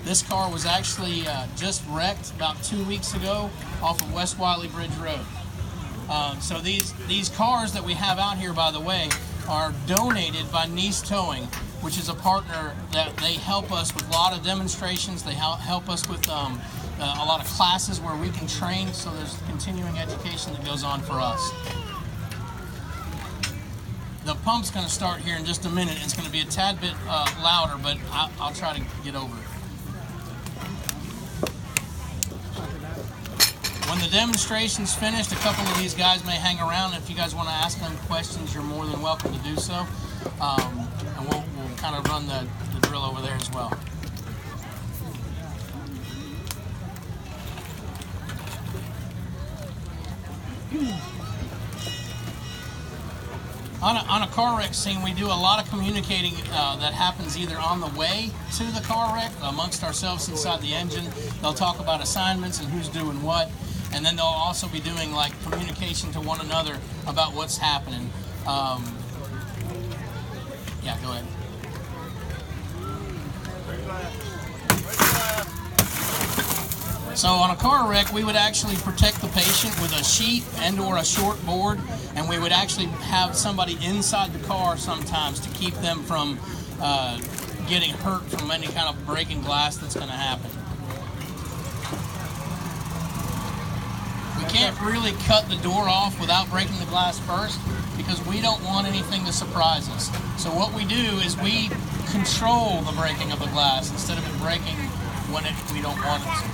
This car was actually just wrecked about 2 weeks ago off of West Wiley Bridge Road. So these cars that we have out here, by the way, are donated by Nice Towing, which is a partner that they help us with a lot of demonstrations. They help us with a lot of classes where we can train, so there's continuing education that goes on for us. The pump's going to start here in just a minute. It's going to be a tad bit louder, but I'll try to get over it. When the demonstration's finished, a couple of these guys may hang around. If you guys want to ask them questions, you're more than welcome to do so. And we'll kind of run the drill over there as well. On a car wreck scene, we do a lot of communicating that happens either on the way to the car wreck amongst ourselves inside the engine. They'll talk about assignments and who's doing what, and then they'll also be doing like communication to one another about what's happening. Yeah, go ahead. So on a car wreck, we would actually protect the patient with a sheet and or a short board, and we would actually have somebody inside the car sometimes to keep them from getting hurt from any kind of breaking glass that's going to happen. We can't really cut the door off without breaking the glass first because we don't want anything to surprise us. So what we do is we control the breaking of the glass instead of it breaking when we don't want it to.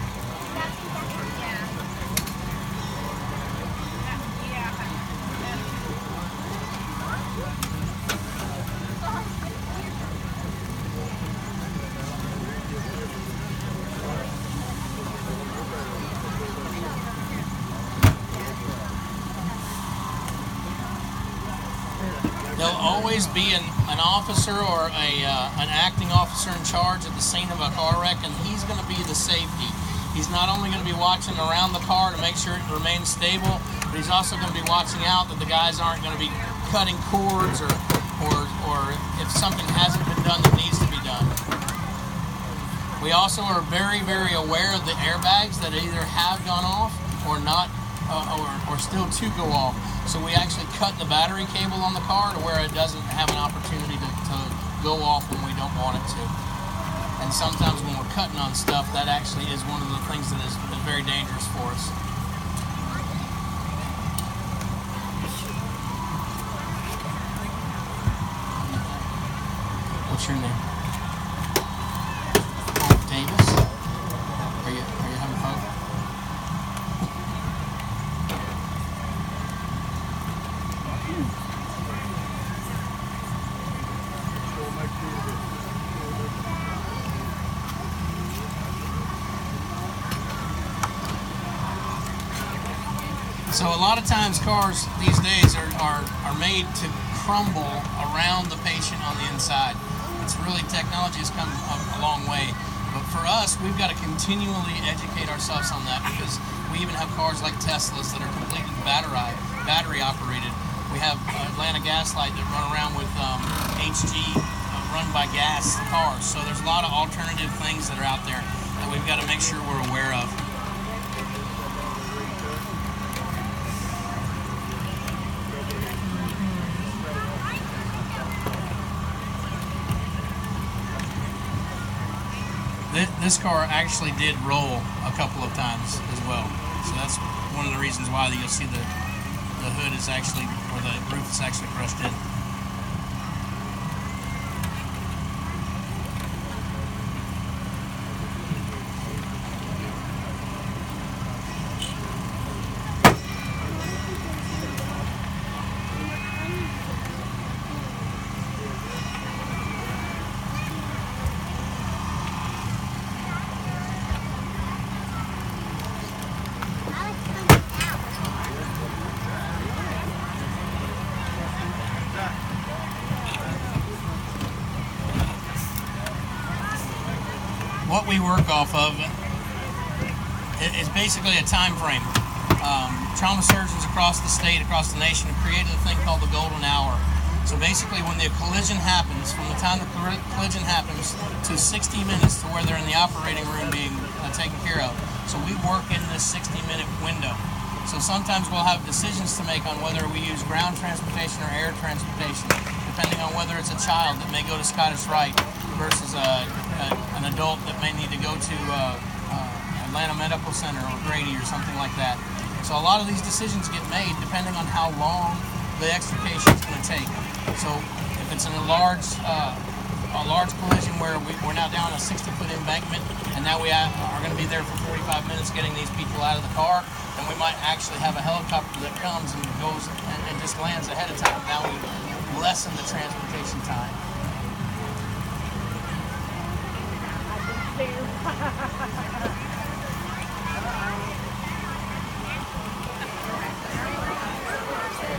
There'll always be an officer or an acting officer in charge at the scene of a car wreck, and he's going to be the safety. He's not only going to be watching around the car to make sure it remains stable, but he's also going to be watching out that the guys aren't going to be cutting cords or if something hasn't been done that needs to be done. We also are very, very aware of the airbags that either have gone off or not, or still to go off. So we actually cut the battery cable on the car to where it doesn't have an opportunity to go off when we don't want it to. And sometimes when we're cutting on stuff, that actually is one of the things that is very dangerous for us. What's your name? Davis? Are you having fun? So a lot of times cars these days are made to crumble around the patient on the inside. It's really, technology has come a long way. But for us, we've got to continually educate ourselves on that because we even have cars like Teslas that are completely battery operated. We have Atlanta Gaslight that run around with HG run by gas cars. So there's a lot of alternative things that are out there that we've got to make sure we're aware of. This car actually did roll a couple of times as well. So that's one of the reasons why you'll see the hood is actually, or the roof is actually crushed in. What we work off of is basically a time frame. Trauma surgeons across the state, across the nation, have created a thing called the golden hour. So basically, when the collision happens, from the time the collision happens to 60 minutes to where they're in the operating room being taken care of. So we work in this 60-minute window. So sometimes we'll have decisions to make on whether we use ground transportation or air transportation, depending on whether it's a child that may go to Scottish Rite versus an adult that may need to go to Atlanta Medical Center or Grady or something like that. So a lot of these decisions get made depending on how long the extrication is going to take. So if it's in a large collision where we're now down a 60-foot embankment and now we are going to be there for 45 minutes getting these people out of the car, then we might actually have a helicopter that comes and goes and just lands ahead of time. Now we lessen the transportation time.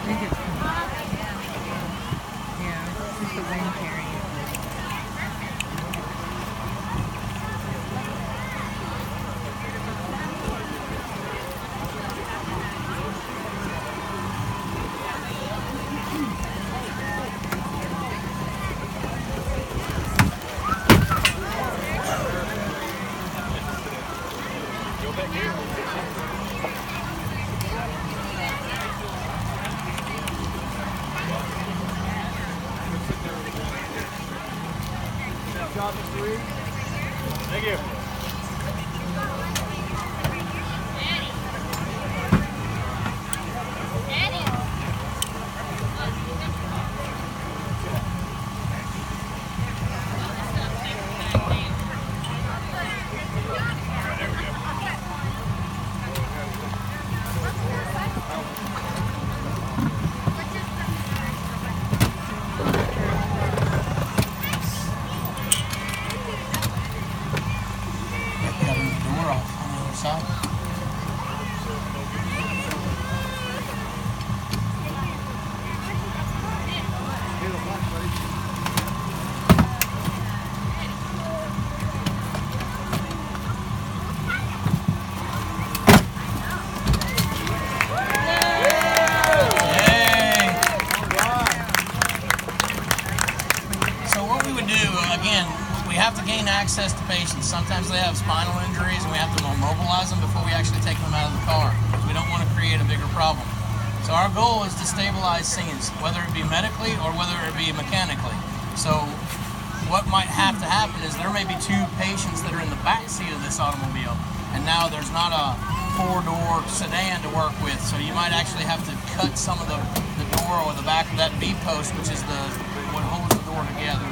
Thank you. Access to patients. Sometimes they have spinal injuries and we have to mobilize them before we actually take them out of the car. We don't want to create a bigger problem. So our goal is to stabilize scenes, whether it be medically or whether it be mechanically. So what might have to happen is there may be two patients that are in the back seat of this automobile and now there's not a four-door sedan to work with. So you might actually have to cut some of the door or the back of that B-post, which is what holds the door together.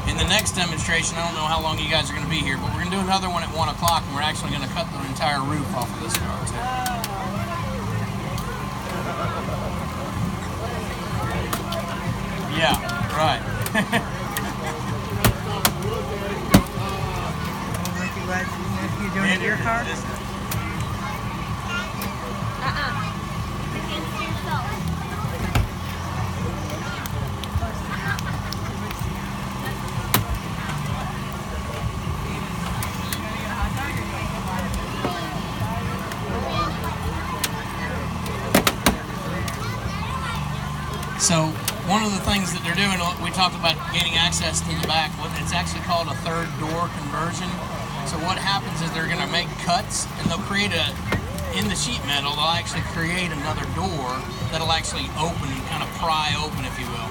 In the next demonstration, I don't know how long you guys are going to be here, but we're going to do another one at 1 o'clock, and we're actually going to cut the entire roof off of this car, too. Yeah, right. You doing it in your car? So one of the things that they're doing, we talked about gaining access to the back, it's actually called a third door conversion. So what happens is they're going to make cuts and they'll create in the sheet metal, they'll actually create another door that'll actually open and kind of pry open, if you will.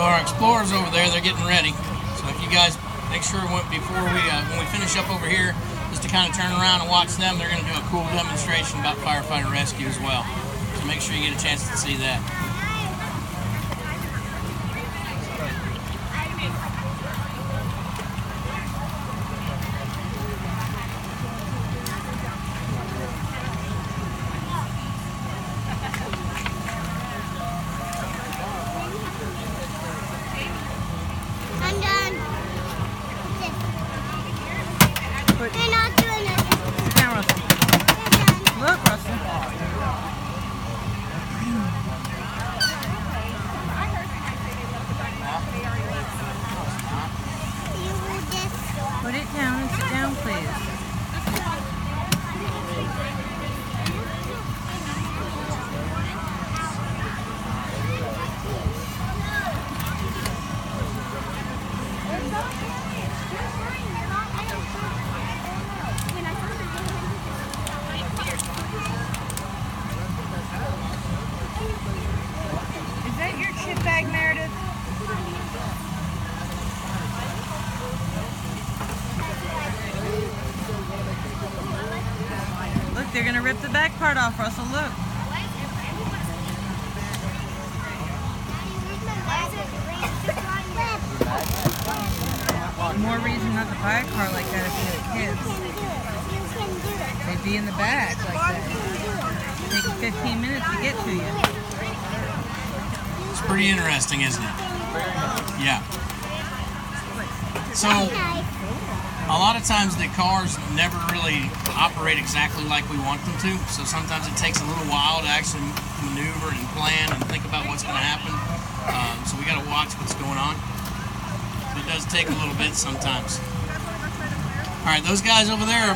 our explorers over there, they're getting ready. So if you guys make sure before when we finish up over here, just to kind of turn around and watch them, they're going to do a cool demonstration about firefighter rescue as well. So make sure you get a chance to see that. I'm done. They're not doing it. Sit down, Russell. They're done. Look, Russell. You will just... Put it down and sit down, please. Is that your chip bag, Meredith? Look, they're gonna rip the back part off, Russell. Look. More reason not to buy a car like that if you have kids. They'd be in the back like that. Take 15 minutes to get to you. It's pretty interesting, isn't it? Yeah. So a lot of times the cars never really operate exactly like we want them to. So sometimes it takes a little while to actually maneuver and plan and think about what's going to happen. So we got to watch what's going on. It does take a little bit sometimes. All right, those guys over there are